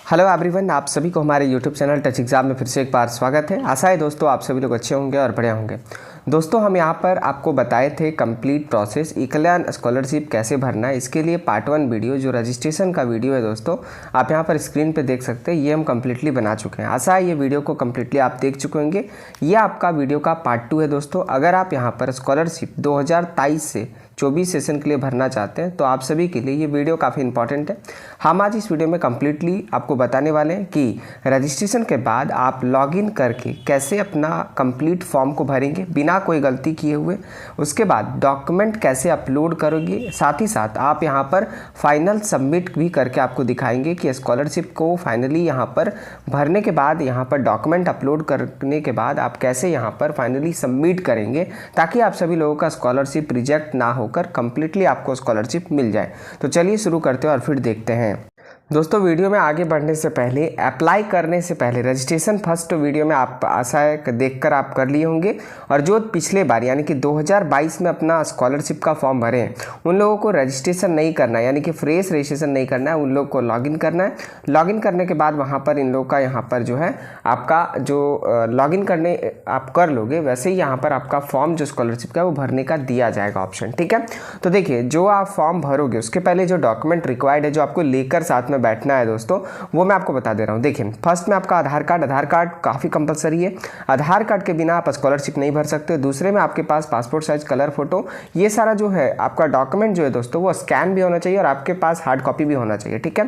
Hello everyone, आप सभी को हमारे यूट्यूब चैनल टच एग्जाम में फिर से एक बार स्वागत है। आशा है दोस्तों आप सभी लोग अच्छे होंगे और बढ़िया होंगे। दोस्तों हम यहाँ पर आपको बताए थे कंप्लीट प्रोसेस ई कल्याण स्कॉलरशिप कैसे भरना है। इसके लिए पार्ट 1 वीडियो जो रजिस्ट्रेशन का वीडियो है दोस्तों, आप यहाँ पर स्क्रीन पे देख सकते हैं। ये हम कम्प्लीटली बना चुके हैं। आशा है ये वीडियो को कम्प्लीटली आप देख चुके होंगे। ये आपका वीडियो का पार्ट 2 है दोस्तों। अगर आप यहाँ पर स्कॉलरशिप 2023 से 24 सेशन के लिए भरना चाहते हैं तो आप सभी के लिए ये वीडियो काफ़ी इंपॉर्टेंट है। हम आज इस वीडियो में कम्प्लीटली आपको बताने वाले हैं कि रजिस्ट्रेशन के बाद आप लॉगिन करके कैसे अपना कंप्लीट फॉर्म को भरेंगे बिना कोई गलती किए हुए। उसके बाद डॉक्यूमेंट कैसे अपलोड करोगे, साथ ही साथ आप यहाँ पर फाइनल सबमिट भी करके आपको दिखाएंगे कि स्कॉलरशिप को फाइनली यहाँ पर भरने के बाद यहाँ पर डॉक्यूमेंट अपलोड करने के बाद आप कैसे यहाँ पर फाइनली सबमिट करेंगे, ताकि आप सभी लोगों का स्कॉलरशिप रिजेक्ट ना होकर कंप्लीटली आपको स्कॉलरशिप मिल जाए। तो चलिए शुरू करते हैं और फिर देखते हैं। दोस्तों वीडियो में आगे बढ़ने से पहले, अप्लाई करने से पहले रजिस्ट्रेशन फर्स्ट वीडियो में आप आशा है देखकर आप कर लिए होंगे। और जो पिछले बार यानी कि 2022 में अपना स्कॉलरशिप का फॉर्म भरे हैं उन लोगों को रजिस्ट्रेशन नहीं करना है, यानी कि फ्रेश रजिस्ट्रेशन नहीं करना है। उन लोगों को लॉगिन करना है। लॉगिन करने के बाद वहाँ पर इन लोगों का यहाँ पर जो है आपका जो लॉगिन करने आप कर लोगे, वैसे ही यहाँ पर आपका फॉर्म जो स्कॉलरशिप का वो भरने का दिया जाएगा ऑप्शन। ठीक है, तो देखिए जो आप फॉर्म भरोगे उसके पहले जो डॉक्यूमेंट रिक्वायर्ड है, जो आपको लेकर साथ में बैठना है दोस्तों, वो मैं आपको बता दे रहा हूँ। देखिए फर्स्ट में आपका आधार कार्ड काफ़ी कंपलसरी है। आधार कार्ड के बिना आप स्कॉलरशिप नहीं भर सकते। दूसरे में आपके पास पासपोर्ट साइज कलर फोटो, ये सारा जो है आपका डॉक्यूमेंट जो है दोस्तों वो स्कैन भी होना चाहिए और आपके पास हार्ड कॉपी भी होना चाहिए। ठीक है,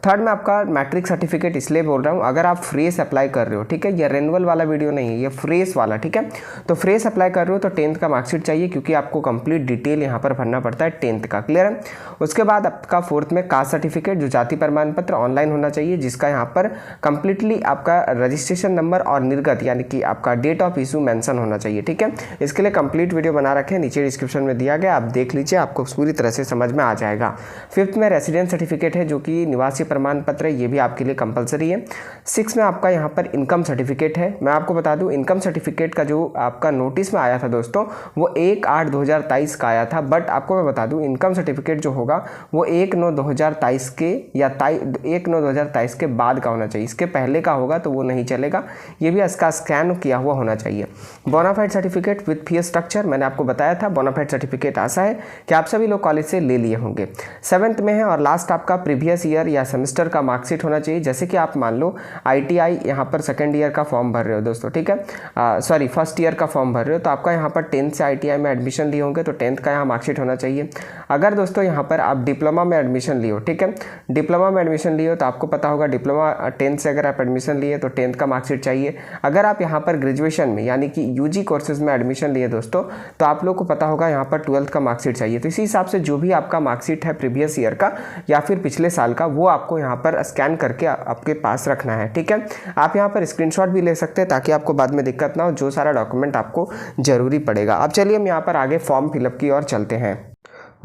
थर्ड में आपका मैट्रिक सर्टिफिकेट, इसलिए बोल रहा हूँ अगर आप फ्रेश अप्लाई कर रहे हो, ठीक है, ये रेनुअल वाला वीडियो नहीं है, ये फ्रेश वाला। ठीक है, तो फ्रेश अप्लाई कर रहे हो तो 10th का मार्कशीट चाहिए, क्योंकि आपको कंप्लीट डिटेल यहाँ पर भरना पड़ता है 10th का। क्लियर है। उसके बाद आपका फोर्थ में कास्ट सर्टिफिकेट, जो जाति प्रमाण पत्र ऑनलाइन होना चाहिए, जिसका यहाँ पर कंप्लीटली आपका रजिस्ट्रेशन नंबर और निर्गत यानी कि आपका डेट ऑफ इशू मेंशन होना चाहिए। ठीक है, इसके लिए कंप्लीट वीडियो बना रखे, नीचे डिस्क्रिप्शन में दिया गया, आप देख लीजिए, आपको पूरी तरह से समझ में आ जाएगा। फिफ्थ में रेसिडेंट सर्टिफिकेट है, जो कि निवासी प्रमाण पत्र है, ये भी आपके लिए कंपलसरी है। 6 में आपका यहाँ पर इनकम सर्टिफिकेट है। मैं आपको बता दूं इनकम सर्टिफिकेट का जो आपका नोटिस में आया था दोस्तों, वो 1/8/2023 का आया था। बट आपको मैं बता दूं इनकम सर्टिफिकेट जो होगा वो 1/9/2023 के या 1/9/2023 के बाद का होना चाहिए। इसके पहले का होगा तो वो नहीं चलेगा। ये भी इसका स्कैन किया हुआ होना चाहिए। Bonafide certificate with fee structure, मैंने आपको बताया था बोनाफाइड सर्टिफिकेट आशा है कि आप सभी लोग कॉलेज से ले लिए होंगे। 7th में है और लास्ट आपका प्रीवियस ईयर या सेमेस्टर का मार्कशीट होना चाहिए। जैसे कि आप मान लो ITI यहाँ पर सेकंड ईयर का फॉर्म भर रहे हो दोस्तों, ठीक है, सॉरी फर्स्ट ईयर का फॉर्म भर रहे हो, तो आपका यहाँ पर 10th से ITI में एडमिशन लिए होंगे तो 10th का यहाँ मार्कशीट होना चाहिए। अगर दोस्तों यहाँ पर आप डिप्लोमा में एडमिशन लिए हो, ठीक है, डिप्लोमा में एडमिशन लिए हो तो आपको पता होगा डिप्लोमा 10th से अगर आप एडमिशन लिए तो 10th का मार्कशीट चाहिए। अगर आप यहाँ पर ग्रेजुएशन में यानी कि UG कोर्सेज में एडमिशन लिए दोस्तों, तो आप लोग को पता होगा यहाँ पर 12th का मार्कशीट चाहिए। तो इसी हिसाब से जो भी आपका मार्कशीट है प्रीवियस ईयर का या फिर पिछले साल का, वो आपको यहाँ पर स्कैन करके आपके पास रखना है। ठीक है, आप यहाँ पर स्क्रीनशॉट भी ले सकते हैं ताकि आपको बाद में दिक्कत ना हो, जो सारा डॉक्यूमेंट आपको जरूरी पड़ेगा। अब चलिए हम यहाँ पर आगे फॉर्म फिलअप की ओर चलते हैं।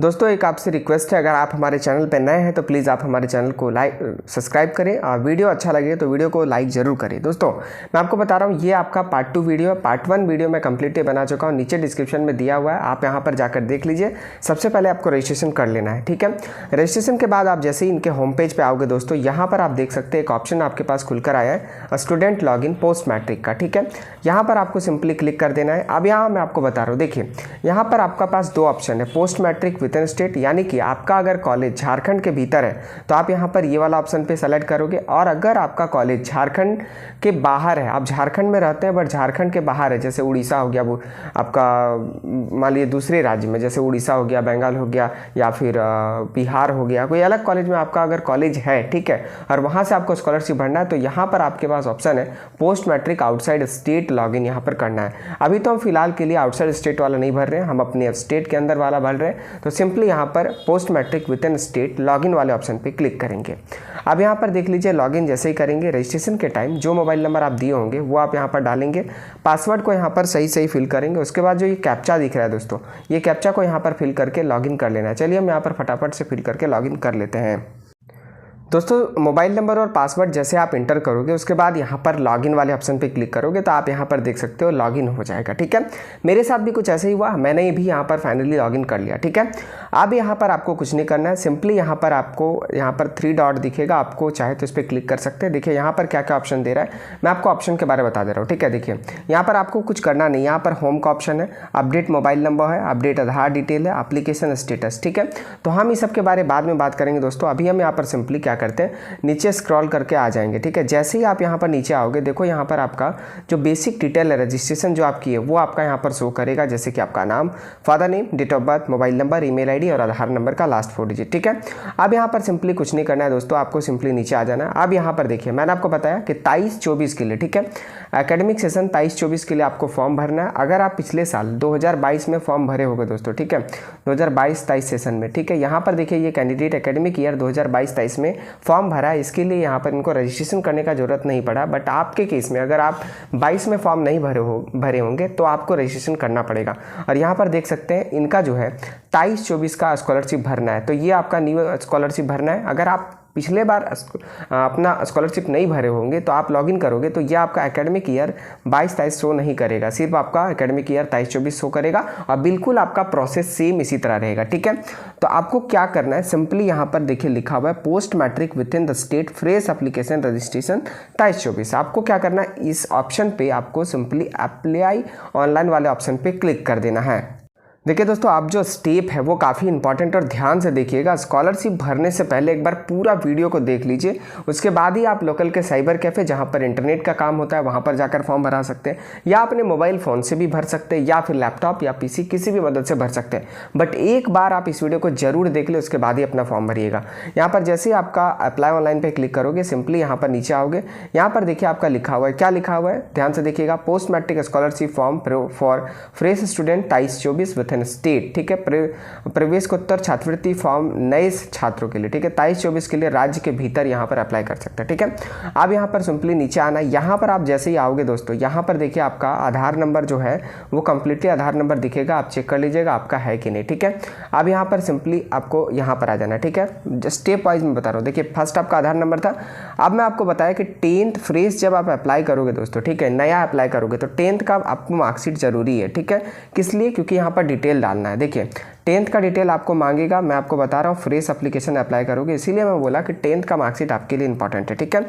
दोस्तों एक आपसे रिक्वेस्ट है, अगर आप हमारे चैनल पर नए हैं तो प्लीज़ आप हमारे चैनल को सब्सक्राइब करें और वीडियो अच्छा लगे तो वीडियो को लाइक ज़रूर करें। दोस्तों मैं आपको बता रहा हूँ ये आपका पार्ट 2 वीडियो, पार्ट 1 वीडियो मैं कंप्लीटली बना चुका हूँ, नीचे डिस्क्रिप्शन में दिया हुआ है, आप यहाँ पर जाकर देख लीजिए। सबसे पहले आपको रजिस्ट्रेशन कर लेना है। ठीक है, रजिस्ट्रेशन के बाद आप जैसे ही इनके होम पेज पर आओगे दोस्तों, यहाँ पर आप देख सकते हैं एक ऑप्शन आपके पास खुलकर आया है स्टूडेंट लॉगिन पोस्ट मैट्रिक का। ठीक है, यहाँ पर आपको सिंपली क्लिक कर देना है। अब यहाँ मैं आपको बता रहा हूँ, देखिए यहाँ पर आपका पास 2 ऑप्शन है, post matric within state, यानी कि आपका अगर कॉलेज झारखंड के भीतर है तो आप यहाँ पर ये वाला ऑप्शन पे सेलेक्ट करोगे, और अगर आपका कॉलेज झारखंड के बाहर है, आप झारखंड में रहते हैं बट झारखंड के बाहर है, जैसे उड़ीसा हो गया, वो आपका मान लीजिए दूसरे राज्य में, जैसे उड़ीसा हो गया, बंगाल हो गया, या फिर बिहार हो गया, कोई अलग कॉलेज में आपका अगर कॉलेज है, ठीक है, और वहाँ से आपको स्कॉलरशिप भरना है, तो यहाँ पर आपके पास ऑप्शन है post matric outside state login, यहाँ पर करना है। अभी तो हम फिलहाल के लिए आउटसाइड स्टेट वाला नहीं भर रहे हैं, हम अपने स्टेट के अंदर वाला भर रहे हैं। तो सिंपली यहाँ पर post matric within state login वाले ऑप्शन पे क्लिक करेंगे। अब यहाँ पर देख लीजिए लॉगिन जैसे ही करेंगे, रजिस्ट्रेशन के टाइम जो मोबाइल नंबर आप दिए होंगे वो आप यहाँ पर डालेंगे, पासवर्ड को यहाँ पर सही फिल करेंगे। उसके बाद जो ये कैप्चा दिख रहा है दोस्तों, ये कैप्चा को यहाँ पर फिल करके लॉगिन कर लेना है। चलिए हम यहाँ पर फटाफट से फिल करके लॉगिन कर लेते हैं। दोस्तों मोबाइल नंबर और पासवर्ड जैसे आप इंटर करोगे उसके बाद यहाँ पर लॉगिन वाले ऑप्शन पे क्लिक करोगे तो आप यहाँ पर देख सकते हो लॉगिन हो जाएगा। ठीक है, मेरे साथ भी कुछ ऐसे ही हुआ, मैंने भी यहाँ पर फाइनली लॉगिन कर लिया। ठीक है, अब यहाँ पर आपको कुछ नहीं करना है, सिंपली यहाँ पर आपको यहाँ पर 3 डॉट दिखेगा, आपको चाहे तो इस पर क्लिक कर सकते हैं। देखिए यहाँ पर क्या क्या ऑप्शन दे रहा है, मैं आपको ऑप्शन के बारे में बता दे रहा हूँ। ठीक है, देखिए यहाँ पर आपको कुछ करना नहीं, यहाँ पर होम का ऑप्शन है, अपडेट मोबाइल नंबर है, अपडेट आधार डिटेल है, एप्लीकेशन स्टेटस। ठीक है, तो हम इस सब के बारे में बाद में बात करेंगे दोस्तों। अभी हम यहाँ पर सिंपली क्या करते हैं, नीचे स्क्रॉल करके आ जाएंगे। ठीक है, जैसे ही आप यहाँ पर नीचे आओगे देखो यहाँ पर आपका जो बेसिक डिटेल है, रजिस्ट्रेशन जो आपकी है वो आपका यहाँ पर शो करेगा, जैसे कि आपका नाम, father name, date of birth, mobile number, email ID और आधार नंबर का लास्ट 4 डिजिट। ठीक है, अब यहाँ पर सिंपली कुछ नहीं करना है दोस्तों, आपको सिंपली नीचे आ जाना है। अब यहाँ पर देखिए मैंने आपको बताया कि 23-24 के लिए, ठीक है, एकेडमिक सेशन 23-24 के लिए आपको फॉर्म भरना है। अगर आप पिछले साल 2022 में फॉर्म भरे होगे दोस्तों, ठीक है, 2022-23 सेशन में, ठीक है, यहाँ पर देखिए ये कैंडिडेट एकेडमिक ईयर 2022-23 में फॉर्म भरा है, इसके लिए यहाँ पर इनको रजिस्ट्रेशन करने का जरूरत नहीं पड़ा। बट आपके केस में अगर आप 22 में फॉर्म नहीं भरे होंगे तो आपको रजिस्ट्रेशन करना पड़ेगा। और यहाँ पर देख सकते हैं इनका जो है 23-24 का स्कॉलरशिप भरना है, तो ये आपका न्यू स्कॉलरशिप भरना है। अगर आप पिछले बार अपना स्कॉलरशिप नहीं भरे होंगे तो आप लॉगिन करोगे तो ये आपका एकेडमिक ईयर 22-23 शो नहीं करेगा, सिर्फ आपका एकेडमिक ईयर 23-24 शो करेगा और बिल्कुल आपका प्रोसेस सेम इसी तरह रहेगा। ठीक है, तो आपको क्या करना है, सिंपली यहाँ पर देखिए लिखा हुआ है post matric within the state fresh application registration 23-24। आपको क्या करना है, इस ऑप्शन पे आपको सिंपली अप्लाई ऑनलाइन वाले ऑप्शन पे क्लिक कर देना है। देखिए दोस्तों, आप जो स्टेप है वो काफ़ी इंपॉर्टेंट और ध्यान से देखिएगा। स्कॉलरशिप भरने से पहले एक बार पूरा वीडियो को देख लीजिए, उसके बाद ही आप लोकल के साइबर कैफ़े जहां पर इंटरनेट का काम होता है वहां पर जाकर फॉर्म भरा सकते हैं, या अपने मोबाइल फ़ोन से भी भर सकते हैं, या फिर लैपटॉप या पीसी किसी भी मदद से भर सकते हैं। बट एक बार आप इस वीडियो को जरूर देख लें, उसके बाद ही अपना फॉर्म भरिएगा। यहाँ पर जैसे ही आपका अप्लाई ऑनलाइन पर क्लिक करोगे, सिंपली यहाँ पर नीचे आओगे, यहाँ पर देखिए आपका लिखा हुआ है, क्या लिखा हुआ है ध्यान से देखिएगा, post matric scholarship form for fresh student 23-24 within state. ठीक है, प्रवेशोत्तर छात्रवृत्ति फॉर्म नए छात्रों के लिए, ठीक है, 23-24 के लिए राज्य के भीतर यहाँ पर अप्लाई कर सकते हैं। ठीक है, अब यहाँ पर सिंपली नीचे आना, यहाँ पर आप जैसे ही आओगे दोस्तों, यहाँ पर देखिए आपका आधार नंबर जो है वो कंप्लीटली आधार नंबर दिखेगा, आप चेक कर लीजिएगा आपका है कि नहीं। ठीक है, अब यहाँ पर सिंपली आपको यहाँ पर आ जाना। ठीक है, स्टेप वाइज मैं बता रहा हूँ। देखिए फर्स्ट आपका आधार नंबर था, अब मैं आपको बताया कि 10th फ्रेश जब आप अप्लाई करोगे दोस्तों, ठीक है, नया अप्लाई करोगे तो 10th का आपको मार्कशीट जरूरी है। ठीक है, किस लिए, क्योंकि यहाँ पर डिटेल डालना है। देखिए 10th का डिटेल आपको मांगेगा, मैं आपको बता रहा हूँ फ्रेश एप्लीकेशन अप्लाई करोगे, इसीलिए मैं बोला कि 10th का मार्कशीट आपके लिए इंपॉर्टेंट है। ठीक है,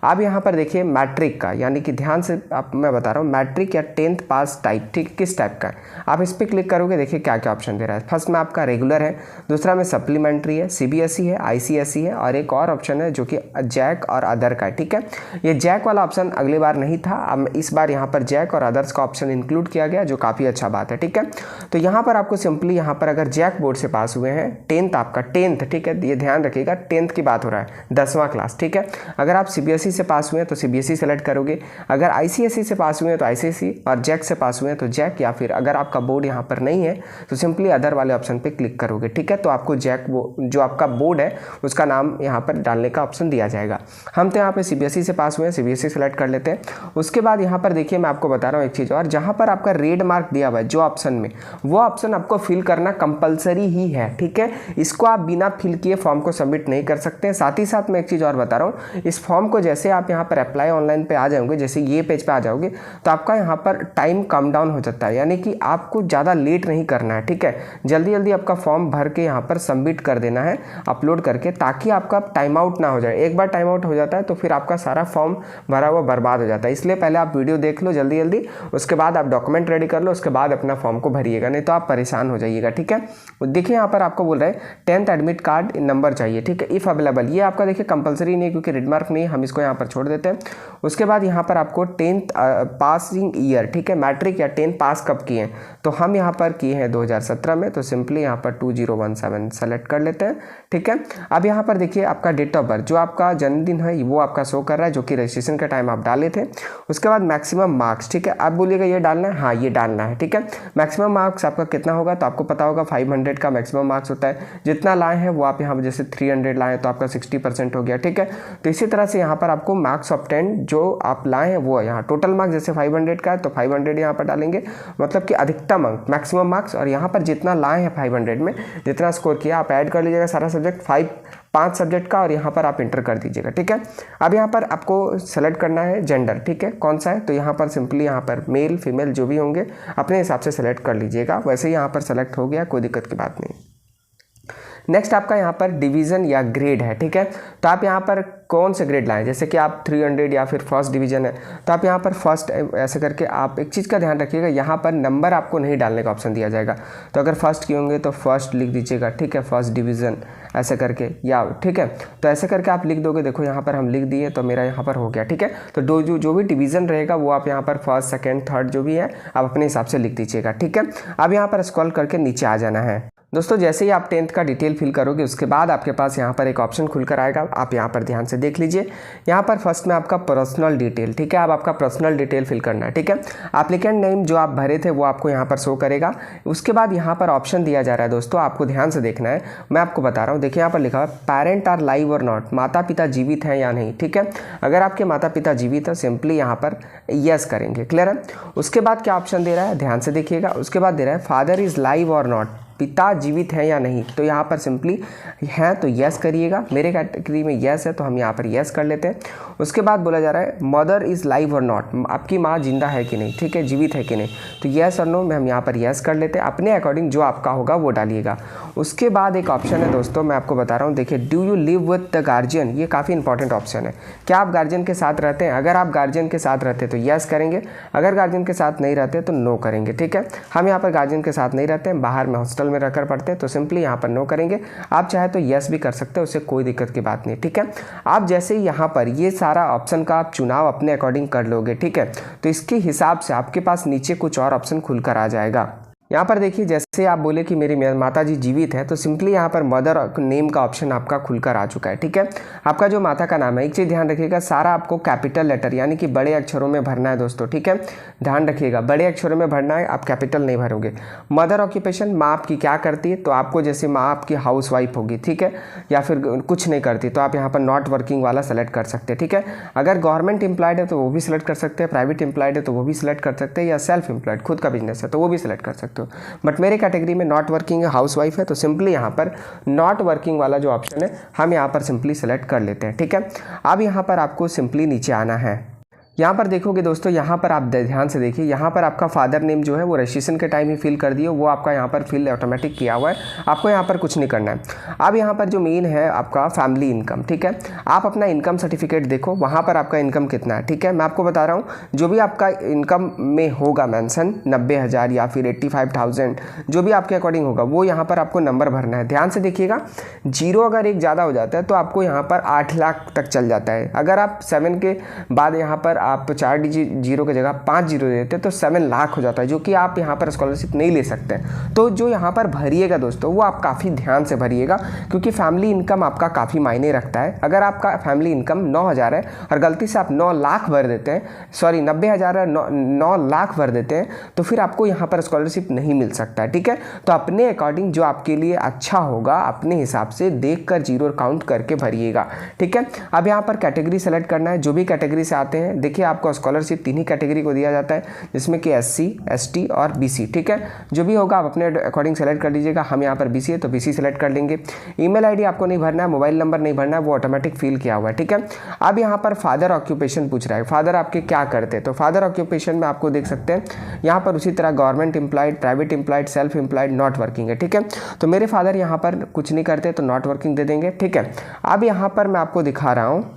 अब यहाँ पर देखिए मैट्रिक का, यानी कि ध्यान से आप मैं बता रहा हूँ मैट्रिक या 10th पास टाइप, ठीक, किस टाइप का है, आप इस पर क्लिक करोगे, देखिए क्या क्या ऑप्शन दे रहा है। फर्स्ट में आपका रेगुलर है, दूसरा में सप्लीमेंट्री है, सीबीएसई है, आईसीएसई है, और एक और ऑप्शन है जो कि जैक और अदर का है। ठीक है, ये जैक वाला ऑप्शन अगली बार नहीं था, अब इस बार यहाँ पर जैक और अदर्स का ऑप्शन इंक्लूड किया गया, जो काफ़ी अच्छा बात है। ठीक है, तो यहाँ पर आपको सिंपली यहाँ पर अगर जैक बोर्ड से पास हुए हैं, 10th आपका 10th, ठीक है, ये ध्यान रखिएगा 10th की बात हो रहा है, 10वां क्लास। ठीक है, अगर आप सीबीएसई से पास हुए हैं तो सीबीएसई सेलेक्ट करोगे, अगर आईसीएसई से पास हुए हैं तो आईसीएसई, और जैक से पास हुए हैं तो जैक, या फिर अगर आपका बोर्ड यहाँ पर नहीं है तो सिंपली अदर वाले ऑप्शन पे क्लिक करोगे। ठीक है, तो आपको जैक जो आपका बोर्ड है उसका नाम यहाँ पर डालने का ऑप्शन दिया जाएगा। हम तो यहाँ पे सीबीएसई से पास हुए हैं, सीबीएसई सेलेक्ट कर लेते हैं। उसके बाद यहाँ पर देखिए मैं आपको बता रहा हूँ एक चीज़ और, जहाँ पर आपका रेड मार्क दिया हुआ है जो ऑप्शन में, वो ऑप्शन आपको फिल करना कंपलसरी ही है। ठीक है, इसको आप बिना फिल किए फॉर्म को सबमिट नहीं कर सकते। साथ ही साथ मैं एक चीज़ और बता रहा हूँ, इस फॉर्म को जैसे आप यहाँ पर अप्लाई ऑनलाइन पे आ जाओगे, जैसे ये पेज पे आ जाओगे तो आपका यहाँ पर टाइम कम डाउन हो जाता है, यानी कि आपको ज़्यादा लेट नहीं करना है। ठीक है, जल्दी जल्दी आपका फॉर्म भर के यहाँ पर सबमिट कर देना है अपलोड करके, ताकि आपका टाइम आउट ना हो जाए। एक बार टाइम आउट हो जाता है तो फिर आपका सारा फॉर्म भरा हुआ बर्बाद हो जाता है। इसलिए पहले आप वीडियो देख लो जल्दी जल्दी, उसके बाद आप डॉक्यूमेंट रेडी कर लो, उसके बाद अपना फॉर्म को भरिएगा, नहीं तो आप परेशान हो जाइएगा। ठीक है, देखिए यहाँ पर आपको बोल रहे हैं 10th एडमिट कार्ड नंबर चाहिए। ठीक है, इफ़ अवेलेबल, ये आपका देखिए कंपलसरी नहीं क्योंकि रेड मार्क नहीं, हम इसको यहाँ पर छोड़ देते हैं। उसके बाद यहाँ पर आपको 10th पासिंग ईयर, ठीक है, मैट्रिक या 10th पास कब किए हैं, तो हम यहाँ पर किए हैं 2017 में, तो सिंपली यहाँ पर 2017 सेलेक्ट कर लेते हैं। ठीक है, अब यहाँ पर देखिए आपका डेट ऑफ बर्थ, जो आपका जन्मदिन है वो आपका शो कर रहा है, जो कि रजिस्ट्रेशन के टाइम आप डाले थे। उसके बाद मैक्सिमम मार्क्स, ठीक है, आप बोलिएगा ये डालना है, हाँ ये डालना है। ठीक है, मैक्सिमम मार्क्स आपका कितना होगा, तो आपको पता होगा 500 का मैक्सिमम मार्क्स होता है। जितना लाए हैं वो आप यहाँ जैसे 300 लाए तो आपका 60% हो गया। ठीक है, तो इसी तरह से यहाँ पर आपको मार्क्स ऑब्टेन्ड जो आप लाए हैं वो यहाँ टोटल मार्क्स जैसे 500 का है तो 500 यहाँ पर डालेंगे, मतलब कि अधिकतम अंक मैक्सिमम मार्क्स, और यहाँ पर जितना लाए हैं 500 में जितना स्कोर किया आप ऐड कर लीजिएगा सारा सब्जेक्ट, 5 सब्जेक्ट का, और यहाँ पर आप इंटर कर दीजिएगा। ठीक है, अब यहाँ पर आपको सेलेक्ट करना है जेंडर। ठीक है, कौन सा है, तो यहाँ पर सिंपली यहाँ पर मेल फीमेल जो भी होंगे अपने हिसाब से सेलेक्ट कर लीजिएगा। वैसे ही यहाँ पर सेलेक्ट हो गया, कोई दिक्कत की बात नहीं। नेक्स्ट आपका यहाँ पर डिवीज़न या ग्रेड है। ठीक है, तो आप यहाँ पर कौन से ग्रेड लाएं, जैसे कि आप 300 या फिर फर्स्ट डिवीज़न है तो आप यहाँ पर फर्स्ट ऐसे करके। आप एक चीज़ का ध्यान रखिएगा, यहाँ पर नंबर आपको नहीं डालने का ऑप्शन दिया जाएगा। तो अगर फर्स्ट की होंगे तो फर्स्ट लिख दीजिएगा। ठीक है, फर्स्ट डिवीज़न ऐसे करके, या ठीक है, तो ऐसे करके आप लिख दोगे। देखो यहाँ पर हम लिख दिए तो मेरा यहाँ पर हो गया। ठीक है, तो जो भी डिवीज़न रहेगा वो आप यहाँ पर फर्स्ट सेकेंड थर्ड जो भी है आप अपने हिसाब से लिख दीजिएगा। ठीक है, अब यहाँ पर स्क्रॉल करके नीचे आ जाना है। दोस्तों जैसे ही आप 10th का डिटेल फिल करोगे उसके बाद आपके पास यहाँ पर एक ऑप्शन खुलकर आएगा, आप यहाँ पर ध्यान से देख लीजिए। यहाँ पर फर्स्ट में आपका पर्सनल डिटेल। ठीक है, अब आपका पर्सनल डिटेल फिल करना है। ठीक है, एप्लीकेंट नेम जो आप भरे थे वो आपको यहाँ पर शो करेगा। उसके बाद यहाँ पर ऑप्शन दिया जा रहा है दोस्तों, आपको ध्यान से देखना है, मैं आपको बता रहा हूँ। देखिए यहाँ पर लिखा है पेरेंट आर लाइव और नॉट, माता पिता जीवित हैं या नहीं। ठीक है, अगर आपके माता पिता जीवित है सिंपली यहाँ पर यस करेंगे। क्लियर है। उसके बाद क्या ऑप्शन दे रहा है, ध्यान से देखिएगा। उसके बाद दे रहा है फादर इज लाइव और नॉट, पिता जीवित हैं या नहीं। तो यहाँ पर सिंपली हैं तो यस करिएगा। मेरे कैटेगरी में यस है तो हम यहाँ पर यस कर लेते हैं। उसके बाद बोला जा रहा है मदर इज़ लाइव और नॉट, आपकी माँ जिंदा है कि नहीं। ठीक है, जीवित है कि नहीं, तो यस और नो में हम यहाँ पर यस कर लेते हैं। अपने अकॉर्डिंग जो आपका होगा वो डालिएगा। उसके बाद एक ऑप्शन है दोस्तों, मैं आपको बता रहा हूँ, देखिए do you live with the guardian, ये काफ़ी इंपॉर्टेंट ऑप्शन है। क्या आप गार्जियन के साथ रहते हैं? अगर आप गार्जियन के साथ रहते हैं तो यस करेंगे, अगर गार्जियन के साथ नहीं रहते तो नो करेंगे। ठीक है, हम यहाँ पर गार्जियन के साथ नहीं रहते हैं, बाहर में हॉस्टल में रहकर पढ़ते हैं, तो सिंपली यहाँ पर नो करेंगे। आप चाहे तो यस भी कर सकते हैं, उससे कोई दिक्कत की बात नहीं। ठीक है, आप जैसे ही यहाँ पर ये सारा ऑप्शन का आप चुनाव अपने अकॉर्डिंग कर लोगे, ठीक है, तो इसके हिसाब से आपके पास नीचे कुछ और ऑप्शन खुलकर आ जाएगा। यहाँ पर देखिए जैसे आप बोले कि मेरी माता जी जीवित है तो सिंपली यहाँ पर मदर नेम का ऑप्शन आपका खुलकर आ चुका है। ठीक है, आपका जो माता का नाम है, एक चीज़ ध्यान रखिएगा, सारा आपको कैपिटल लेटर यानी कि बड़े अक्षरों में भरना है दोस्तों। ठीक है, ध्यान रखिएगा, बड़े अक्षरों में भरना है, आप कैपिटल नहीं भरोगे। मदर ऑक्यूपेशन, माँ आपकी क्या करती है, तो आपको जैसे माँ आपकी हाउस वाइफ होगी, ठीक है, या फिर कुछ नहीं करती तो आप यहाँ पर नॉट वर्किंग वाला सेलेक्ट कर सकते हैं। ठीक है, अगर गवर्नमेंट एम्प्लॉयड है तो वो भी सिलेक्ट कर सकते हैं, प्राइवेट एम्प्लॉयड है तो वो भी सिलेक्ट कर सकते हैं, या सेल्फ एम्प्लॉयड खुद का बिजनेस है तो वो भी सिलेक्ट कर सकते हो। बट मेरे कैटेगरी में नॉट वर्किंग है, हाउस वाइफ है, तो सिंपली यहाँ पर नॉट वर्किंग वाला जो ऑप्शन है हम यहाँ पर सिंपली सेलेक्ट कर लेते हैं। ठीक है, अब यहाँ पर आपको सिंपली नीचे आना है। यहाँ पर देखोगे दोस्तों, यहाँ पर आप ध्यान से देखिए, यहाँ पर आपका फादर नेम जो है वो रजिस्ट्रेशन के टाइम ही फिल कर दिए, वो आपका यहाँ पर फिल ऑटोमेटिक किया हुआ है, आपको यहाँ पर कुछ नहीं करना है। अब यहाँ पर जो मेन है आपका फैमिली इनकम। ठीक है, आप अपना इनकम सर्टिफिकेट देखो, वहाँ पर आपका इनकम कितना है। ठीक है, मैं आपको बता रहा हूँ, जो भी आपका इनकम में होगा मेंशन 90,000 या फिर 85,000 जो भी आपके अकॉर्डिंग होगा वो यहाँ पर आपको नंबर भरना है। ध्यान से देखिएगा, जीरो अगर एक ज़्यादा हो जाता है तो आपको यहाँ पर 8 लाख तक चल जाता है। अगर आप 7 के बाद यहाँ पर आप 4 डिजिट जीरो की जगह 5 जीरो देते हैं तो 7 लाख हो जाता है, जो कि आप यहाँ पर स्कॉलरशिप नहीं ले सकते। तो जो यहाँ पर भरिएगा दोस्तों वो आप काफ़ी ध्यान से भरिएगा, क्योंकि फैमिली इनकम आपका काफ़ी मायने रखता है। अगर आपका फैमिली इनकम 9,000 है और गलती से आप 9 लाख भर देते हैं, सॉरी 90,000 है 9 लाख भर देते हैं, तो फिर आपको यहाँ पर स्कॉलरशिप नहीं मिल सकता है। ठीक है, तो अपने अकॉर्डिंग जो आपके लिए अच्छा होगा अपने हिसाब से देख कर जीरो काउंट करके भरिएगा। ठीक है, अब यहाँ पर कैटेगरी सेलेक्ट करना है। जो भी कैटेगरी से आते हैं, देखिए आपको स्कॉलरशिप 3 ही कैटेगरी को दिया जाता है, जिसमें कि SC, ST और BC। ठीक है, जो भी होगा आप अपने अकॉर्डिंग सेलेक्ट कर लीजिएगा। हम यहाँ पर BC है तो BC सेलेक्ट कर लेंगे। ईमेल आईडी आपको नहीं भरना है, मोबाइल नंबर नहीं भरना है, वो ऑटोमेटिक फिल किया हुआ है। ठीक है, अब यहाँ पर फादर ऑक्यूपेशन पूछ रहा है, फादर आपके क्या करते हैं, तो फादर ऑक्यूपेशन में आपको देख सकते हैं यहाँ पर उसी तरह government employed, private employed, self employed, not working है। ठीक है, तो मेरे फादर यहाँ पर कुछ नहीं करते तो नॉट वर्किंग दे देंगे। ठीक है, अब यहाँ पर मैं आपको दिखा रहा हूँ,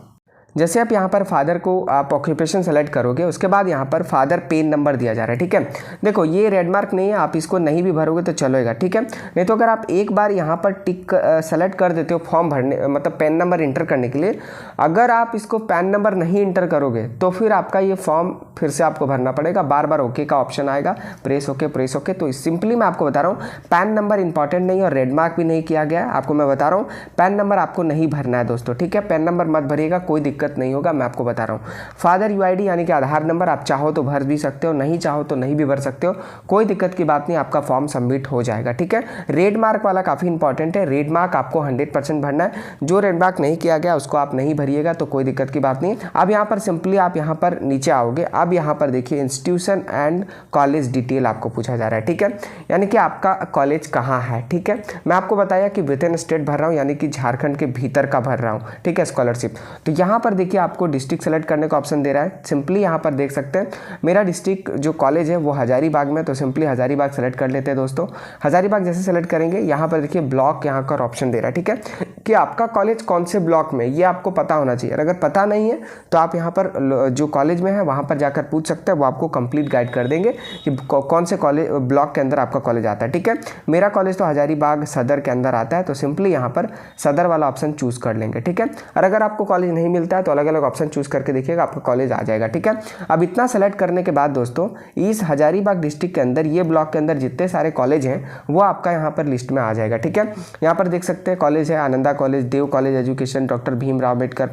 जैसे आप यहाँ पर फादर को आप ऑक्यूपेशन सेलेक्ट करोगे उसके बाद यहाँ पर फादर पेन नंबर दिया जा रहा है। ठीक है, देखो ये रेड मार्क नहीं है, आप इसको नहीं भी भरोगे तो चलेगा। ठीक है, नहीं तो अगर आप एक बार यहाँ पर टिक सेलेक्ट कर देते हो फॉर्म भरने मतलब पेन नंबर इंटर करने के लिए, अगर आप इसको पैन नंबर नहीं इंटर करोगे तो फिर आपका ये फॉर्म फिर से आपको भरना पड़ेगा, बार बार ओके का ऑप्शन आएगा, प्रेस ओके। तो सिंपली मैं आपको बता रहा हूँ पैन नंबर इंपॉर्टेंट नहीं और रेड मार्क भी नहीं किया गया है, आपको मैं बता रहा हूँ पैन नंबर आपको नहीं भरना है दोस्तों। ठीक है, पैन नंबर मत भरिएगा, कोई दिक्कत नहीं होगा, मैं आपको बता रहा हूँ। फादर यूआईडी यानी कि आधार नंबर आप चाहो तो भर भी सकते हो, नहीं चाहो तो नहीं भी भर सकते हो, कोई दिक्कत की बात नहीं, आपका फॉर्म सबमिट हो जाएगा। ठीक है, रेड मार्क वाला काफ़ी इंपॉर्टेंट है, रेड मार्क आपको 100% भरना है, जो रेड मार्क नहीं किया गया उसको आप नहीं भरिएगा तो कोई दिक्कत की बात नहीं। अब यहाँ पर सिंपली आप यहाँ पर नीचे आओगे, अब यहाँ पर देखिए इंस्टीट्यूशन एंड कॉलेज डिटेल आपको पूछा जा रहा है। ठीक है, यानी कि आपका कॉलेज कहाँ है। ठीक है, मैं आपको बताया कि विद इन स्टेट भर रहा हूँ, यानी कि झारखंड के भीतर का भर रहा हूँ। ठीक है, स्कॉलरशिप। तो यहाँ पर देखिए आपको डिस्ट्रिक्ट सेलेक्ट करने का ऑप्शन दे रहा है, सिंपली यहाँ पर देख सकते हैं मेरा डिस्ट्रिक्ट जो कॉलेज है वो हजारीबाग में, तो सिंपली हजारीबाग सेलेक्ट कर लेते हैं दोस्तों। हजारीबाग जैसे सेलेक्ट करेंगे यहाँ पर देखिए ब्लॉक यहाँ का ऑप्शन दे रहा है। ठीक है, कि आपका कॉलेज कौन से ब्लॉक में, ये आपको पता होना चाहिए। अगर पता नहीं है तो आप यहाँ पर जो कॉलेज में है वहाँ पर जाकर पूछ सकते हैं, वो आपको कंप्लीट गाइड कर देंगे कि कौन से कॉलेज ब्लॉक के अंदर आपका कॉलेज आता है। ठीक है, मेरा कॉलेज तो हजारीबाग सदर के अंदर आता है, तो सिंपली यहाँ पर सदर वाला ऑप्शन चूज कर लेंगे। ठीक है, और अगर आपको कॉलेज नहीं मिलता है तो अलग अलग ऑप्शन चूज करके देखिएगा, आपका कॉलेज आ जाएगा। ठीक है, अब इतना सेलेक्ट करने के बाद दोस्तों इस हजारीबाग डिस्ट्रिक्ट के अंदर ये ब्लॉक के अंदर जितने सारे कॉलेज हैं वो आपका यहाँ पर लिस्ट में आ जाएगा। ठीक है, यहाँ पर देख सकते हैं कॉलेज है Ananda college, Dev college education, doctor Bhimrao Ambedkar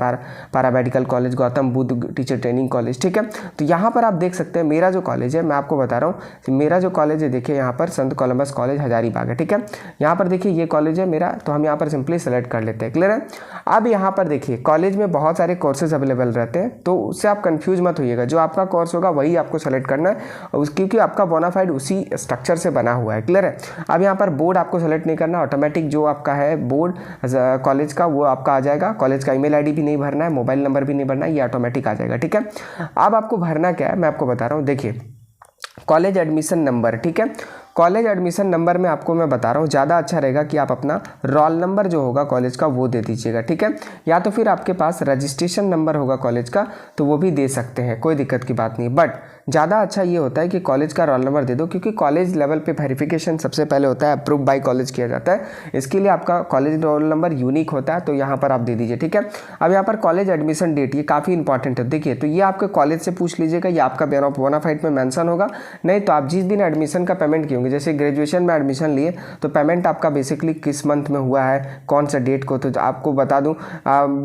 paramedical college, Gautam Buddha teacher training college. ठीक है, तो यहाँ पर आप देख सकते हैं मेरा जो कॉलेज है, मैं आपको बता रहा हूँ मेरा जो कॉलेज है, देखिए यहाँ पर संत कोलंबस कॉलेज हजारीबाग है। ठीक है, यहाँ पर देखिए ये कॉलेज है मेरा, तो हम यहाँ पर सिंपली सेलेक्ट कर लेते हैं। क्लियर है। अब यहाँ पर देखिए कॉलेज में बहुत सारे कोर्सेज अवेलेबल रहते हैं, तो उससे आप कंफ्यूज मत होइएगा, जो आपका कोर्स होगा वही आपको सेलेक्ट करना है, क्योंकि आपका बोनाफाइड उसी स्ट्रक्चर से बना हुआ है। क्लियर है। अब यहाँ पर बोर्ड आपको सेलेक्ट नहीं करना, ऑटोमेटिक जो आपका है बोर्ड कॉलेज का वो आपका आ जाएगा। कॉलेज का ईमेल आईडी भी नहीं भरना है, मोबाइल नंबर भी नहीं भरना है, ये ऑटोमेटिक आ जाएगा। ठीक है, अब आपको भरना क्या है मैं आपको बता रहा हूँ। देखिए कॉलेज एडमिशन नंबर। ठीक है, कॉलेज एडमिशन नंबर में आपको मैं बता रहा हूँ ज़्यादा अच्छा रहेगा कि आप अपना रोल नंबर जो होगा कॉलेज का वो दे दीजिएगा। ठीक है, या तो फिर आपके पास रजिस्ट्रेशन नंबर होगा कॉलेज का तो वो भी दे सकते हैं, कोई दिक्कत की बात नहीं। बट ज़्यादा अच्छा ये होता है कि कॉलेज का रोल नंबर दे दो, क्योंकि कॉलेज लेवल पे वेरिफिकेशन सबसे पहले होता है, अप्रूव बाय कॉलेज किया जाता है, इसके लिए आपका कॉलेज रोल नंबर यूनिक होता है, तो यहाँ पर आप दे दीजिए। ठीक है, अब यहाँ पर कॉलेज एडमिशन डेट ये काफ़ी इंपॉर्टेंट है। देखिए तो ये आपके कॉलेज से पूछ लीजिएगा, ये आपका बोनाफाइड में मेंशन होगा, नहीं तो आप जिस दिन एडमिशन का पेमेंट किए होंगे, जैसे ग्रेजुएशन में एडमिशन लिए तो पेमेंट आपका बेसिकली किस मंथ में हुआ है, कौन सा डेट को, तो आपको बता दूं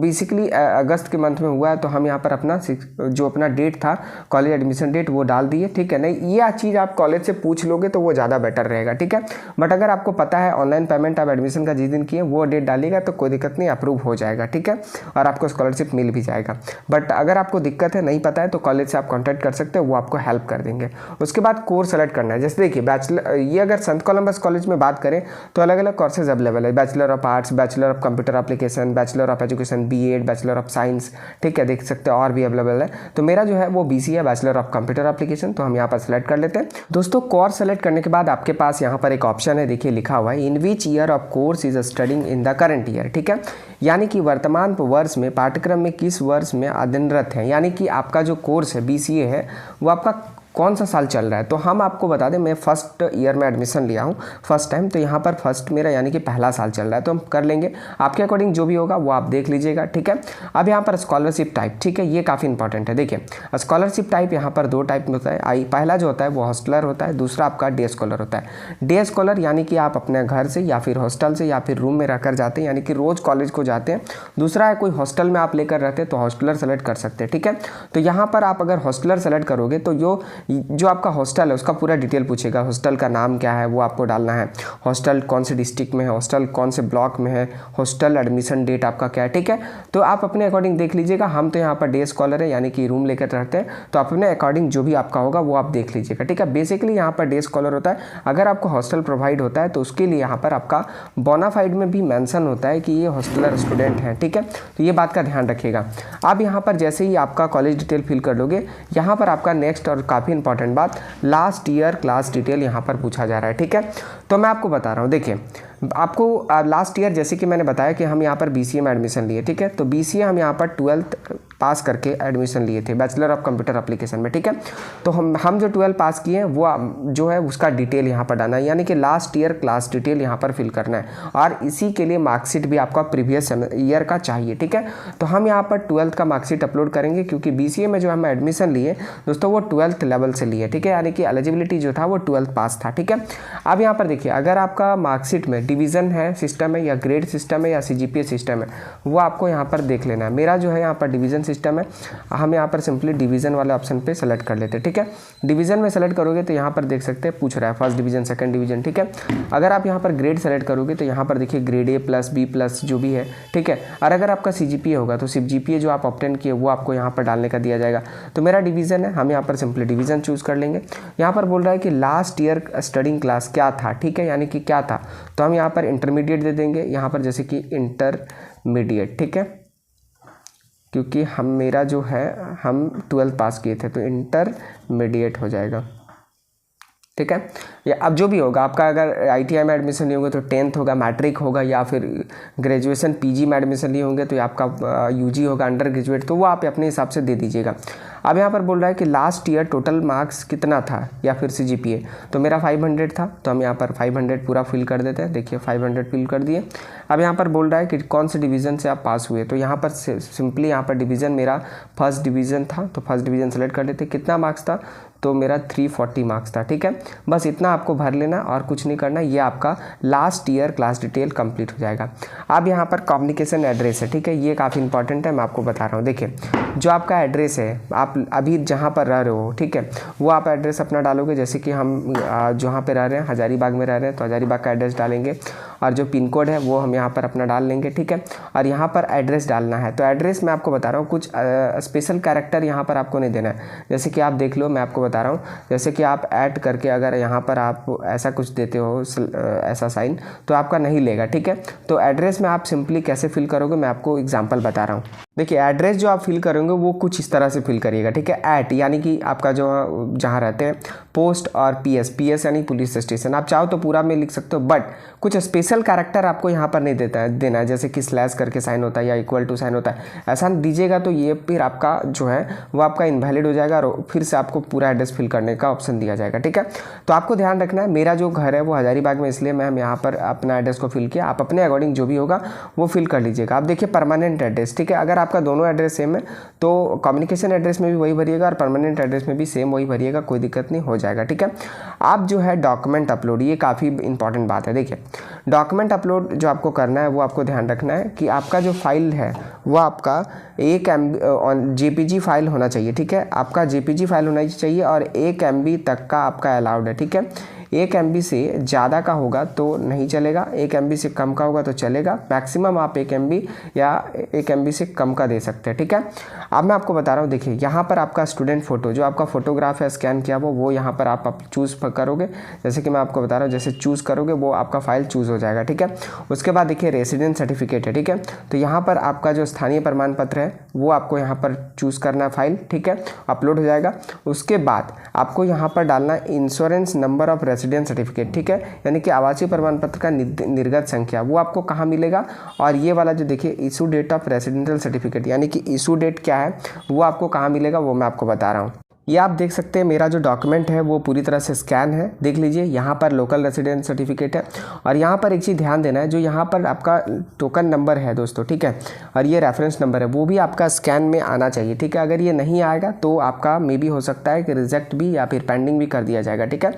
बेसिकली अगस्त के मंथ में हुआ है, तो हम यहाँ पर अपना जो अपना डेट था कॉलेज एडमिशन डेट वो डाल दिए। ठीक है, नहीं ये चीज़ आप कॉलेज से पूछ लोगे तो वो ज़्यादा बेटर रहेगा। ठीक है, बट अगर आपको पता है ऑनलाइन पेमेंट आप एडमिशन का जिस दिन किए वो डेट डालिएगा तो कोई दिक्कत नहीं, अप्रूव हो जाएगा। ठीक है, और आपको स्कॉलरशिप मिल भी जाएगा। बट अगर आपको दिक्कत है, नहीं पता है, तो कॉलेज से आप कॉन्टैक्ट कर सकते हो, वो आपको हेल्प कर देंगे। उसके बाद कोर्स सेलेक्ट करना है, जैसे देखिए बैचलर, ये अगर संत कोलंबस कॉलेज में बात करें तो अलग अलग कोर्सेज अवेलेबल है, bachelor of arts, bachelor of computer application, bachelor of education BEd, bachelor of science. ठीक है, देख सकते हो और भी अवेलेबल है। तो मेरा जो है वो बीसी है, बैचलर ऑफ कंप्यूटर एप्लीकेशन, तो हम यहाँ पर सेलेक्ट कर लेते हैं। दोस्तों कोर्स सेलेक्ट करने के बाद आपके पास यहाँ पर एक ऑप्शन है, देखिए लिखा हुआ है in which year of course is studying in the current year. ठीक है, यानी कि वर्तमान वर्ष में पाठ्यक्रम में किस वर्ष में अध्ययनरत है, यानी कि आपका जो कोर्स है बीसीए है वो आपका कौन सा साल चल रहा है। तो हम आपको बता दें मैं फर्स्ट ईयर में एडमिशन लिया हूँ फर्स्ट टाइम, तो यहाँ पर फर्स्ट मेरा यानी कि पहला साल चल रहा है, तो हम कर लेंगे, आपके अकॉर्डिंग जो भी होगा वो आप देख लीजिएगा। ठीक है, अब यहाँ पर स्कॉलरशिप टाइप, ठीक है, ये काफ़ी इंपॉर्टेंट है। देखिए स्कॉलरशिप टाइप यहाँ पर दो टाइप में होता है, पहला जो होता है वो हॉस्टलर होता है, दूसरा आपका डे स्कॉलर होता है। डे स्कॉलर यानी कि आप अपने घर से या फिर हॉस्टल से या फिर रूम में रहकर जाते हैं, यानी कि रोज़ कॉलेज को जाते हैं। दूसरा है कोई हॉस्टल में आप लेकर रहते हैं तो हॉस्टलर सेलेक्ट कर सकते हैं। ठीक है, तो यहाँ पर आप अगर हॉस्टलर सेलेक्ट करोगे तो जो आपका हॉस्टल है उसका पूरा डिटेल पूछेगा, हॉस्टल का नाम क्या है वो आपको डालना है, हॉस्टल कौन से डिस्ट्रिक्ट में है, हॉस्टल कौन से ब्लॉक में है, हॉस्टल एडमिशन डेट आपका क्या है। ठीक है, तो आप अपने अकॉर्डिंग देख लीजिएगा। हम तो यहाँ पर डे स्कॉलर है यानी कि रूम लेकर रहते हैं, तो अपने अकॉर्डिंग जो भी आपका होगा वो आप देख लीजिएगा। ठीक है, बेसिकली यहाँ पर डे स्कॉलर होता है, अगर आपको हॉस्टल प्रोवाइड होता है तो उसके लिए यहाँ पर आपका बोनाफाइड में भी मेंशन होता है कि ये हॉस्टलर स्टूडेंट हैं। ठीक है, तो ये बात का ध्यान रखिएगा। आप यहाँ पर जैसे ही आपका कॉलेज डिटेल फिल कर लोगे, यहाँ पर आपका नेक्स्ट और काफ़ी इंपॉर्टेंट बात लास्ट ईयर क्लास डिटेल यहाँ पर पूछा जा रहा है। ठीक है, तो मैं आपको बता रहा हूँ, देखिए आपको लास्ट ईयर जैसे कि मैंने बताया कि हम यहाँ पर बीसीए में एडमिशन लिए। ठीक है, तो बीसीए हम यहाँ पर 12th पास करके एडमिशन लिए थे बैचलर ऑफ कंप्यूटर एप्लीकेशन में। ठीक है, तो हम जो 12 पास किए हैं वो जो है उसका डिटेल यहाँ पर डालना है, यानी कि लास्ट ईयर क्लास डिटेल यहाँ पर फिल करना है, और इसी के लिए मार्कशीट भी आपका प्रीवियस ईयर का चाहिए। ठीक है, तो हम यहाँ पर 12th का मार्कशीट अपलोड करेंगे, क्योंकि बीसीए में जो हम एडमिशन लिए दोस्तों वो 12th लेवल से लिए। ठीक है, यानी कि एलिजिबिलिटी जो था वो 12th पास था। ठीक है, अब यहाँ पर देखिए अगर आपका मार्कशीट में डिवीज़न है सिस्टम है या ग्रेड सिस्टम है या सीजीपीए सिस्टम है, वो आपको यहाँ पर देख लेना है। मेरा जो है यहाँ पर डिवीज़न सिस्टम है, हम यहाँ पर सिंपली डिवीज़न वाले ऑप्शन पे सेलेक्ट कर लेते हैं। ठीक है, डिवीज़न में सेलेक्ट करोगे तो यहाँ पर देख सकते हैं पूछ रहा है फर्स्ट डिवीज़न सेकंड डिवीज़न। ठीक है, अगर आप यहाँ पर ग्रेड सेलेक्ट करोगे तो यहाँ पर देखिए grade A plus B plus जो भी है। ठीक है, और अगर आपका CGPA होगा तो सिर्फ GPA जो आप ऑब्टेन किए वो आपको यहाँ पर डालने का दिया जाएगा। तो मेरा डिवीज़न है, हम यहाँ पर सिंपली डिवीज़न चूज़ कर लेंगे। यहाँ पर बोल रहा है कि लास्ट ईयर स्टडिंग क्लास क्या था। ठीक है, यानी कि क्या था, तो हम यहाँ पर इंटरमीडिएट दे देंगे, यहाँ पर जैसे कि इंटरमीडिएट। ठीक है, क्योंकि हम मेरा जो है हम 12th पास किए थे तो इंटरमीडिएट हो जाएगा। ठीक है, या अब जो भी होगा आपका, अगर ITI में एडमिशन नहीं होगा तो 10th होगा, मैट्रिक होगा, या फिर ग्रेजुएशन PG में एडमिशन नहीं होंगे तो आपका UG होगा, अंडर ग्रेजुएट, तो वो आप अपने हिसाब से दे दीजिएगा। अब यहाँ पर बोल रहा है कि लास्ट ईयर टोटल मार्क्स कितना था या फिर CGPA, तो मेरा 500 था, तो हम यहाँ पर 500 पूरा फिल कर देते हैं। देखिए 500 फिल कर दिए। अब यहाँ पर बोल रहा है कि कौन से डिवीज़न से आप पास हुए, तो यहाँ पर सिंपली यहाँ पर डिवीज़न मेरा फर्स्ट डिवीज़न था, तो फर्स्ट डिवीज़न सेलेक्ट कर देते। कितना मार्क्स था, तो मेरा 340 मार्क्स था। ठीक है, बस इतना आपको भर लेना और कुछ नहीं करना, ये आपका last year class detail complete हो जाएगा। अब यहाँ पर कम्युनिकेशन एड्रेस है। ठीक है, ये काफ़ी इंपॉर्टेंट है, मैं आपको बता रहा हूँ। देखिए जो आपका एड्रेस है, आप अभी जहाँ पर रह रहे हो, ठीक है, वो आप एड्रेस अपना डालोगे। जैसे कि हम जहाँ पे रह रहे हैं हज़ारीबाग में रह रहे हैं तो हज़ारीबाग का एड्रेस डालेंगे, और जो पिन कोड है वो हम यहाँ पर अपना डाल लेंगे। ठीक है, और यहाँ पर एड्रेस डालना है, तो एड्रेस मैं आपको बता रहा हूँ, कुछ स्पेशल कैरेक्टर यहाँ पर आपको नहीं देना है। जैसे कि आप देख लो, मैं आपको बता रहा हूँ, जैसे कि आप ऐड करके अगर यहाँ पर आप ऐसा कुछ देते हो, ऐसा साइन, तो आपका नहीं लेगा। ठीक है, तो एड्रेस में आप सिंपली कैसे फिल करोगे मैं आपको एग्जांपल बता रहा हूँ। देखिए एड्रेस जो आप फिल करेंगे वो कुछ इस तरह से फिल करिएगा। ठीक है, एट यानी कि आपका जो जहाँ रहते हैं, पोस्ट, और PS यानी पुलिस स्टेशन। आप चाहो तो पूरा में लिख सकते हो, बट कुछ स्पेशल कैरेक्टर आपको यहाँ पर नहीं देना है, जैसे कि स्लैश करके साइन होता है या इक्वल टू साइन होता है, ऐसा दीजिएगा तो ये फिर आपका जो है वो आपका इनवैलिड हो जाएगा और फिर से आपको पूरा एड्रेस फिल करने का ऑप्शन दिया जाएगा। ठीक है, तो आपको ध्यान रखना है, मेरा जो घर है वो हज़ारीबाग में, इसलिए मैं यहाँ पर अपना एड्रेस को फिल किया। आप अपने अकॉर्डिंग जो भी होगा वो फिल कर लीजिएगा। आप देखिए परमानेंट एड्रेस। ठीक है, अगर आपका दोनों एड्रेस सेम है तो कम्युनिकेशन एड्रेस में भी वही भरिएगा और परमानेंट एड्रेस में भी सेम वही भरिएगा, कोई दिक्कत नहीं, हो जाएगा। ठीक है, आप जो है डॉक्यूमेंट अपलोड, ये काफ़ी इंपॉर्टेंट बात है। देखिए डॉक्यूमेंट अपलोड जो आपको करना है वो आपको ध्यान रखना है कि आपका जो फाइल है वो आपका 1 MB JPG फाइल होना चाहिए। ठीक है, आपका JPG फाइल होना चाहिए और 1 MB तक का आपका अलाउड है। ठीक है, 1 MB से ज़्यादा का होगा तो नहीं चलेगा, 1 MB से कम का होगा तो चलेगा। मैक्सिमम आप 1 MB या 1 MB से कम का दे सकते हैं। ठीक है, अब मैं आपको बता रहा हूँ, देखिए यहाँ पर आपका स्टूडेंट फ़ोटो जो आपका फोटोग्राफ है स्कैन किया वो यहाँ पर आप चूज़ करोगे। जैसे कि मैं आपको बता रहा हूँ, जैसे चूज़ करोगे वो आपका फाइल चूज़ हो जाएगा। ठीक है, उसके बाद देखिए रेसिडेंस सर्टिफिकेट है। ठीक है, तो यहाँ पर आपका जो स्थानीय प्रमाण पत्र है वो आपको यहाँ पर चूज़ करना है फाइल। ठीक है, अपलोड हो जाएगा। उसके बाद आपको यहाँ पर डालना insurance number of residence certificate. ठीक है, यानी कि आवासीय प्रमाण पत्र का निर्गत संख्या, वो आपको कहाँ मिलेगा। और ये वाला जो देखिए issue date of residential certificate, यानी कि इशू डेट क्या है वो आपको कहाँ मिलेगा वो मैं आपको बता रहा हूँ। ये आप देख सकते हैं मेरा जो डॉक्यूमेंट है वो पूरी तरह से स्कैन है। देख लीजिए यहाँ पर लोकल रेसिडेंस सर्टिफिकेट है। और यहाँ पर एक चीज़ ध्यान देना है, जो यहाँ पर आपका टोकन नंबर है दोस्तों, ठीक है, और ये रेफरेंस नंबर है, वो भी आपका स्कैन में आना चाहिए। ठीक है, अगर ये नहीं आएगा तो आपका मे भी हो सकता है कि रिजेक्ट भी या फिर पेंडिंग भी कर दिया जाएगा। ठीक है,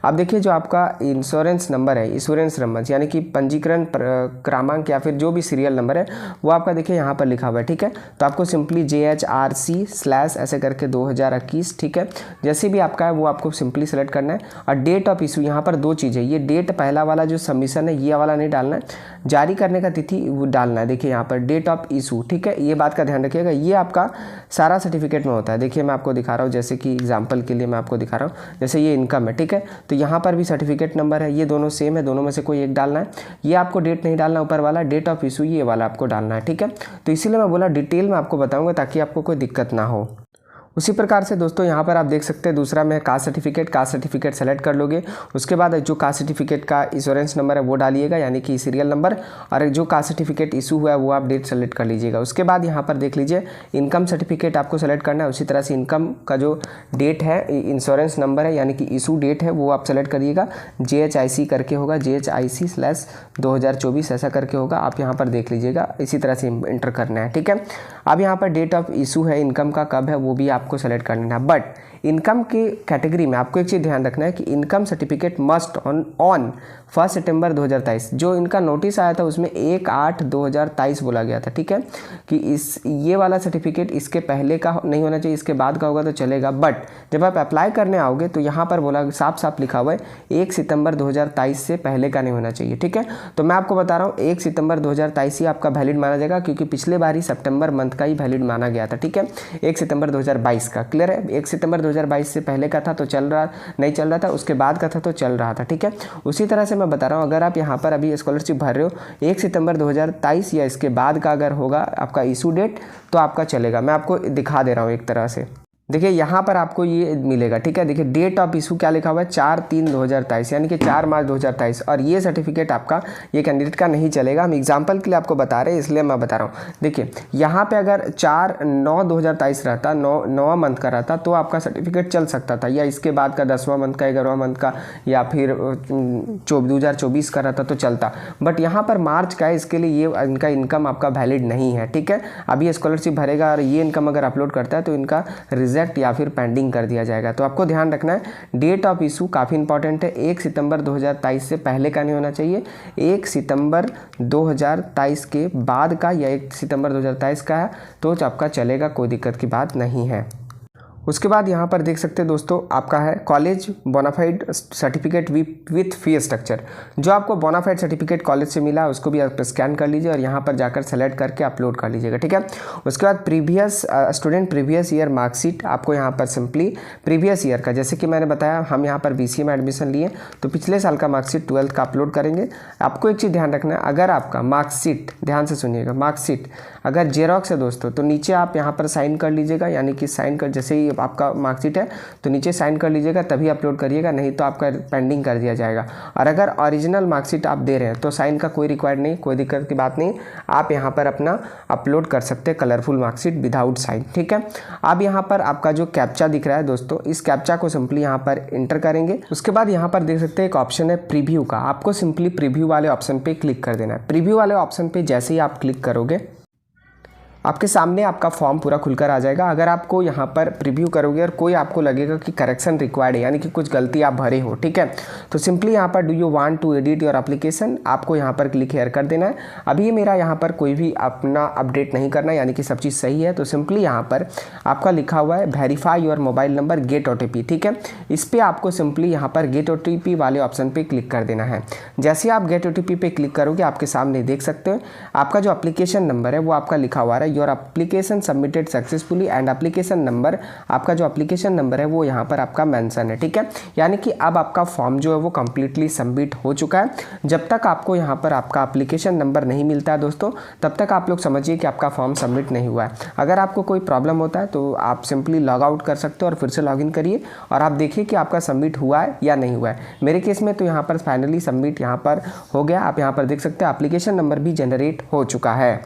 अब देखिए जो आपका इंश्योरेंस नंबर है, इंश्योरेंस नंबर यानी कि पंजीकरण क्रमांक या फिर जो भी सीरियल नंबर है वो आपका देखिए यहाँ पर लिखा हुआ है। ठीक है, तो आपको सिंपली JHRC/ ऐसे करके 2021, ठीक है, जैसे भी आपका है वो आपको सिंपली सेलेक्ट करना है। और डेट ऑफ इशू, यहाँ पर 2 चीज़ें, ये डेट पहला वाला जो सबमिशन है ये वाला नहीं डालना है, जारी करने का तिथि वो डालना है। देखिए यहाँ पर डेट ऑफ इशू, ठीक है, ये बात का ध्यान रखिएगा। ये आपका सारा सर्टिफिकेट में होता है। देखिए मैं आपको दिखा रहा हूँ, जैसे कि एग्जाम्पल के लिए मैं आपको दिखा रहा हूँ, जैसे ये इनकम है। ठीक है, तो यहाँ पर भी सर्टिफिकेट नंबर है, ये दोनों सेम है, दोनों में से कोई एक डालना है। ये आपको डेट नहीं डालना, ऊपर वाला डेट ऑफ इशू ये वाला आपको डालना है। ठीक है, तो इसीलिए मैं बोला डिटेल में आपको बताऊँगा ताकि आपको कोई दिक्कत ना हो। उसी प्रकार से दोस्तों यहाँ पर आप देख सकते हैं दूसरा में कास्ट सर्टिफिकेट सेलेक्ट कर लोगे। उसके बाद जो कास्ट सर्टिफिकेट का इंश्योरेंस नंबर है वो डालिएगा, यानी कि सीरियल नंबर, और जो कास्ट सर्टिफिकेट इशू हुआ है वो आप डेट सेलेक्ट कर लीजिएगा। उसके बाद यहाँ पर देख लीजिए इनकम सर्टिफिकेट आपको सेलेक्ट करना है। उसी तरह से इनकम का जो डेट है, इंश्योरेंस नंबर है यानी कि इशू डेट है वो आप सेलेक्ट करिएगा। JHIC करके होगा, JHIC/2024 ऐसा करके होगा, आप यहाँ पर देख लीजिएगा। इसी तरह से इंटर करना है। ठीक है, अब यहाँ पर डेट ऑफ इशू है इनकम का, कब है वो भी आपको सेलेक्ट करना है। बट इनकम की कैटेगरी में आपको एक चीज़ ध्यान रखना है कि इनकम सर्टिफिकेट मस्ट ऑन 1 सितंबर 2023, जो इनका नोटिस आया था उसमें 1/8/2023 बोला गया था, ठीक है, कि ये वाला सर्टिफिकेट इसके पहले का नहीं होना चाहिए, इसके बाद का होगा तो चलेगा। बट जब आप अप्लाई करने आओगे तो यहाँ पर बोला साफ साफ लिखा हुआ है 1 सितंबर 2023 से पहले का नहीं होना चाहिए, ठीक है। तो मैं आपको बता रहा हूँ 1 सितंबर 2023 ही आपका वैलिड माना जाएगा, क्योंकि पिछले बार ही सितंबर मंथ का ही वैलिड माना गया था, ठीक है। 1 सितंबर 2022 का क्लियर है। 1 सितंबर 2022 से पहले का था तो नहीं चल रहा था, उसके बाद का था तो चल रहा था, ठीक है। उसी तरह से मैं बता रहा हूँ अगर आप यहाँ पर अभी स्कॉलरशिप भर रहे हो 1 सितंबर 2023 या इसके बाद का अगर होगा आपका इशू डेट तो आपका चलेगा। मैं आपको दिखा दे रहा हूँ एक तरह से, देखिए यहाँ पर आपको ये मिलेगा, ठीक है। देखिए डेट ऑफ इशू क्या लिखा हुआ है 4/3/2023, यानी कि 4 मार्च 2023, और ये सर्टिफिकेट आपका ये कैंडिडेट का नहीं चलेगा। हम एग्जांपल के लिए आपको बता रहे हैं इसलिए मैं बता रहा हूँ। देखिए यहाँ पे अगर 4/9/2023 रहता, 9वां मंथ का रहता तो आपका सर्टिफिकेट चल सकता था, या इसके बाद का 10वां मंथ का, 11वां मंथ का, या फिर 2024 का रहता तो चलता। बट यहाँ पर मार्च का है, इसके लिए ये इनका इनकम आपका वैलिड नहीं है, ठीक है। अभी स्कॉलरशिप भरेगा और ये इनकम अगर अपलोड करता है तो इनका रिजेक्ट या फिर पेंडिंग कर दिया जाएगा। तो आपको ध्यान रखना है डेट ऑफ इशू काफ़ी इंपॉर्टेंट है, 1 सितंबर 2023 से पहले का नहीं होना चाहिए, 1 सितंबर 2023 के बाद का या 1 सितंबर 2023 का है तो आपका चलेगा, कोई दिक्कत की बात नहीं है। उसके बाद यहाँ पर देख सकते हैं दोस्तों आपका है college bonafide certificate with fee structure. जो आपको बोनाफाइड सर्टिफिकेट कॉलेज से मिला उसको भी आप स्कैन कर लीजिए और यहाँ पर जाकर सेलेक्ट करके अपलोड कर लीजिएगा, ठीक है। उसके बाद स्टूडेंट प्रीवियस ईयर मार्कशीट, आपको यहाँ पर सिंपली प्रीवियस ईयर का, जैसे कि मैंने बताया हम यहाँ पर BCA में एडमिशन लिए तो पिछले साल का मार्कशीट 12th का अपलोड करेंगे। आपको एक चीज़ ध्यान रखना है, अगर आपका मार्कशीट, ध्यान से सुनिएगा, मार्कशीट अगर जेरॉक्स है दोस्तों तो नीचे आप यहाँ पर साइन कर लीजिएगा, यानी कि साइन कर, जैसे ही आपका मार्कशीट है तो नीचे साइन कर लीजिएगा तभी अपलोड करिएगा, नहीं तो आपका पेंडिंग कर दिया जाएगा। और अगर ओरिजिनल मार्कशीट आप दे रहे हैं तो साइन का कोई रिक्वायर्ड नहीं, कोई दिक्कत की बात नहीं, आप यहाँ पर अपना अपलोड कर सकते हैं कलरफुल मार्कशीट विदाउट साइन, ठीक है। अब यहाँ पर आपका जो कैप्चा दिख रहा है दोस्तों, इस कैप्चा को सिंपली यहाँ पर इंटर करेंगे। उसके बाद यहाँ पर देख सकते हैं एक ऑप्शन है प्रीव्यू का, आपको सिंपली प्रीव्यू वाले ऑप्शन पे क्लिक कर देना है। प्रीव्यू वाले ऑप्शन पे जैसे ही आप क्लिक करोगे आपके सामने आपका फॉर्म पूरा खुलकर आ जाएगा। अगर आपको यहाँ पर प्रीव्यू करोगे और कोई आपको लगेगा कि करेक्शन रिक्वायर्ड है, यानी कि कुछ गलती आप भरे हो, ठीक है, तो सिंपली यहाँ पर do you want to edit your application, आपको यहाँ पर क्लिक हेयर कर देना है। अभी मेरा यहाँ पर कोई भी अपना अपडेट नहीं करना, यानी कि सब चीज़ सही है, तो सिंपली यहाँ पर आपका लिखा हुआ है verify your mobile number get OTP, ठीक है। इस पर आपको सिंपली यहाँ पर गेट OTP वाले ऑप्शन पर क्लिक कर देना है। जैसे आप गेट OTP पे क्लिक करोगे आपके सामने देख सकते हो आपका जो एप्लीकेशन नंबर है वो आपका लिखा हुआ है your application submitted successfully and application number, आपका जो एप्लीकेशन नंबर है वो यहाँ पर आपका मेंशन है, ठीक है। यानी कि अब आपका फॉर्म जो है वो कंप्लीटली सबमिट हो चुका है। जब तक आपको यहाँ पर आपका एप्लीकेशन नंबर नहीं मिलता है दोस्तों, तब तक आप लोग समझिए कि आपका फॉर्म सबमिट नहीं हुआ है। अगर आपको कोई प्रॉब्लम होता है तो आप सिंपली लॉग आउट कर सकते हो और फिर से लॉगिन करिए और आप देखिए कि आपका सबमिट हुआ है या नहीं हुआ है। मेरे केस में तो यहाँ पर फाइनली सबमिट यहाँ पर हो गया। आप यहाँ पर देख सकते हैं एप्लीकेशन नंबर भी जनरेट हो चुका है।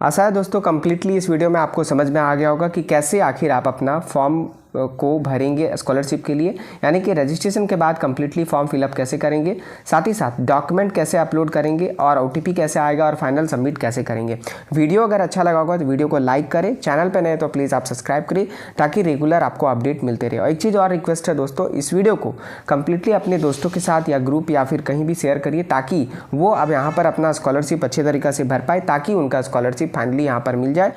आशा है दोस्तों कंप्लीटली इस वीडियो में आपको समझ में आ गया होगा कि कैसे आखिर आप अपना फॉर्म को भरेंगे स्कॉलरशिप के लिए, यानी कि रजिस्ट्रेशन के बाद कंप्लीटली फॉर्म फिलअप कैसे करेंगे, साथ ही साथ डॉक्यूमेंट कैसे अपलोड करेंगे और OTP कैसे आएगा और फाइनल सबमिट कैसे करेंगे। वीडियो अगर अच्छा लगा होगा तो वीडियो को लाइक करें, चैनल पर नए तो प्लीज़ आप सब्सक्राइब करिए ताकि रेगुलर आपको अपडेट मिलते रहे। और एक चीज़ और रिक्वेस्ट है दोस्तों, इस वीडियो को कंप्लीटली अपने दोस्तों के साथ या ग्रुप या फिर कहीं भी शेयर करिए ताकि वो अब यहाँ पर अपना स्कॉलरशिप अच्छे तरीके से भर पाए, ताकि उनका स्कॉलरशिप फाइनली यहाँ पर मिल जाए